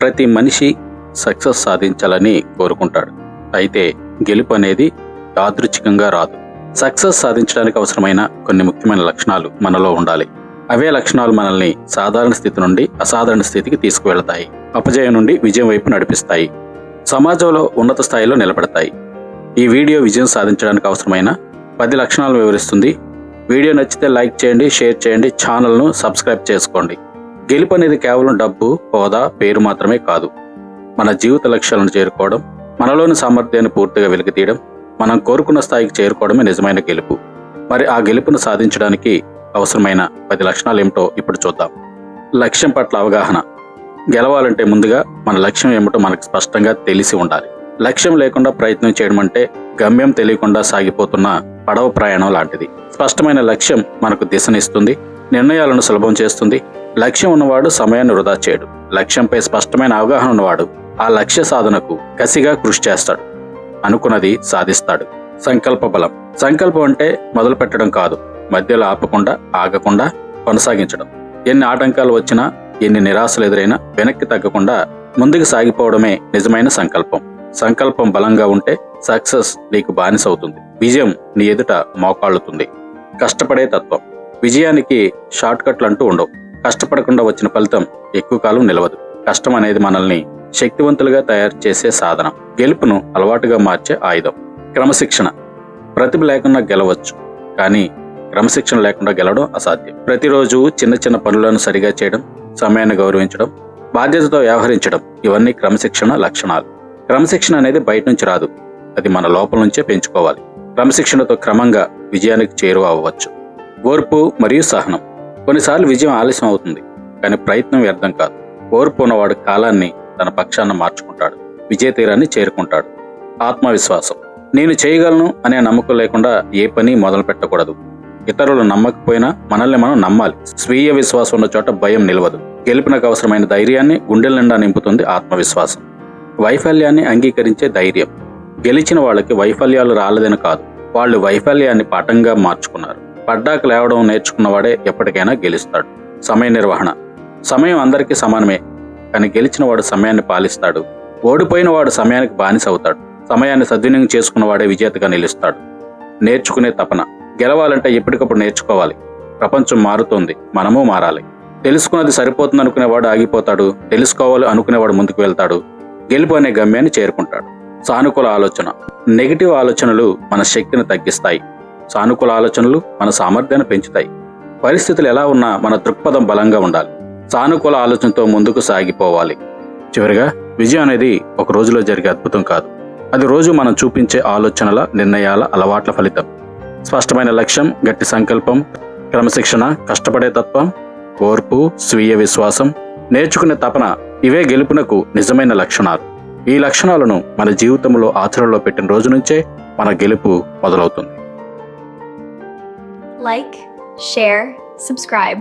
ప్రతి మనిషి సక్సెస్ సాధించాలని కోరుకుంటాడు. అయితే గెలుపు అనేది యాదృచ్ఛికంగా రాదు. సక్సెస్ సాధించడానికి అవసరమైన కొన్ని ముఖ్యమైన లక్షణాలు మనలో ఉండాలి. అవే లక్షణాలు మనల్ని సాధారణ స్థితి నుండి అసాధారణ స్థితికి తీసుకువెళతాయి. అపజయం నుండి విజయం వైపు నడిపిస్తాయి. సమాజంలో ఉన్నత స్థాయిలో నిలబడతాయి. ఈ వీడియో విజయం సాధించడానికి అవసరమైన 10 లక్షణాలు వివరిస్తుంది. వీడియో నచ్చితే లైక్ చేయండి, షేర్ చేయండి, ఛానల్ను సబ్స్క్రైబ్ చేసుకోండి. గెలుపు అనేది కేవలం డబ్బు, హోదా, పేరు మాత్రమే కాదు. మన జీవిత లక్ష్యాలను చేరుకోవడం, మనలోని సామర్థ్యాన్ని పూర్తిగా వెలికితీయడం, మనం కోరుకున్న స్థాయికి చేరుకోవడమే నిజమైన గెలుపు. మరి ఆ గెలుపును సాధించడానికి అవసరమైన 10 లక్షణాలు ఏమిటో ఇప్పుడు చూద్దాం. లక్ష్యం పట్ల అవగాహన. గెలవాలంటే ముందుగా మన లక్ష్యం ఏమిటో మనకు స్పష్టంగా తెలిసి ఉండాలి. లక్ష్యం లేకుండా ప్రయత్నం చేయడం అంటే గమ్యం తెలియకుండా సాగిపోతున్న పడవ ప్రయాణం లాంటిది. స్పష్టమైన లక్ష్యం మనకు దిశనిస్తుంది, నిర్ణయాలను సులభం చేస్తుంది. లక్ష్యం ఉన్నవాడు సమయాన్ని వృధా చేయడు. లక్ష్యంపై స్పష్టమైన అవగాహన ఉన్నవాడు ఆ లక్ష్య సాధనకు కసిగా కృషి చేస్తాడు, అనుకున్నది సాధిస్తాడు. సంకల్ప బలం. సంకల్పం అంటే మొదలు పెట్టడం కాదు, మధ్యలో ఆపకుండా, ఆగకుండా కొనసాగించడం. ఎన్ని ఆటంకాలు వచ్చినా, ఎన్ని నిరాశలు ఎదురైనా వెనక్కి తగ్గకుండా ముందుకు సాగిపోవడమే నిజమైన సంకల్పం. సంకల్పం బలంగా ఉంటే సక్సెస్ నీకు బానిసవుతుంది, విజయం నీ ఎదుట మోకాళ్ళుతుంది. కష్టపడే తత్వం. విజయానికి షార్ట్ కట్లు అంటూ ఉండవు. కష్టపడకుండా వచ్చిన ఫలితం ఎక్కువ కాలం నిలవదు. కష్టం అనేది మనల్ని శక్తివంతులుగా తయారు చేసే సాధనం, గెలుపును అలవాటుగా మార్చే ఆయుధం. క్రమశిక్షణ. ప్రతిభ లేకుండా గెలవచ్చు, కానీ క్రమశిక్షణ లేకుండా గెలవడం అసాధ్యం. ప్రతిరోజు చిన్న చిన్న పనులను సరిగా చేయడం, సమయాన్ని గౌరవించడం, బాధ్యతతో వ్యవహరించడం, ఇవన్నీ క్రమశిక్షణ లక్షణాలు. క్రమశిక్షణ అనేది బయట నుంచి రాదు, అది మన లోపల నుంచే పెంచుకోవాలి. క్రమశిక్షణతో క్రమంగా విజయానికి చేరువ అవ్వచ్చు. ఓర్పు మరియు సహనం. కొన్నిసార్లు విజయం ఆలస్యం అవుతుంది, కానీ ప్రయత్నం వ్యర్థం కాదు. ఓర్పు ఉన్నవాడు కాలాన్ని తన పక్షాన మార్చుకుంటాడు, విజయ తీరాన్ని చేరుకుంటాడు. ఆత్మవిశ్వాసం. నేను చేయగలను అనే నమ్మకం లేకుండా ఏ పని మొదలు పెట్టకూడదు. ఇతరులు నమ్మకపోయినా మనల్ని మనం నమ్మాలి. స్వీయ విశ్వాసం ఉన్న చోట భయం నిలవదు. గెలుపునకు అవసరమైన ధైర్యాన్ని గుండెల నిండా నింపుతుంది ఆత్మవిశ్వాసం. వైఫల్యాన్ని అంగీకరించే ధైర్యం. గెలిచిన వాళ్ళకి వైఫల్యాలు రాలేదని కాదు, వాళ్ళు వైఫల్యాన్ని పాఠంగా మార్చుకున్నారు. పడ్డాక లేవడం నేర్చుకున్నవాడే ఎప్పటికైనా గెలుస్తాడు. సమయ నిర్వహణ. సమయం అందరికీ సమానమే, కానీ గెలిచిన వాడు సమయాన్ని పాలిస్తాడు, ఓడిపోయిన వాడు సమయానికి బానిస అవుతాడు. సమయాన్ని సద్వినియోగం చేసుకున్నవాడే విజేతగా నిలుస్తాడు. నేర్చుకునే తపన. గెలవాలంటే ఎప్పటికప్పుడు నేర్చుకోవాలి. ప్రపంచం మారుతోంది, మనము మారాలి. తెలుసుకున్నది సరిపోతుంది అనుకునేవాడు ఆగిపోతాడు, తెలుసుకోవాలి అనుకునేవాడు ముందుకు వెళ్తాడు. గెలుపు అనే గమ్యాన్ని చేరుకుంటాడు. సానుకూల ఆలోచన. నెగిటివ్ ఆలోచనలు మన శక్తిని తగ్గిస్తాయి, సానుకూల ఆలోచనలు మన సామర్థ్యాన్ని పెంచుతాయి. పరిస్థితులు ఎలా ఉన్నా మన దృక్పథం బలంగా ఉండాలి. సానుకూల ఆలోచనతో ముందుకు సాగిపోవాలి. చివరిగా, విజయం అనేది ఒక రోజులో జరిగే అద్భుతం కాదు, అది రోజు మనం చూపించే ఆలోచనల, నిర్ణయాల, అలవాట్ల ఫలితం. స్పష్టమైన లక్ష్యం, గట్టి సంకల్పం, క్రమశిక్షణ, కష్టపడే తత్వం, ఓర్పు, స్వీయ విశ్వాసం, నేర్చుకునే తపన, ఇవే గెలుపునకు నిజమైన లక్షణాలు. ఈ లక్షణాలను మన జీవితంలో ఆచరణలో పెట్టిన రోజు నుంచే మన గెలుపు మొదలవుతుంది. Like, share, subscribe.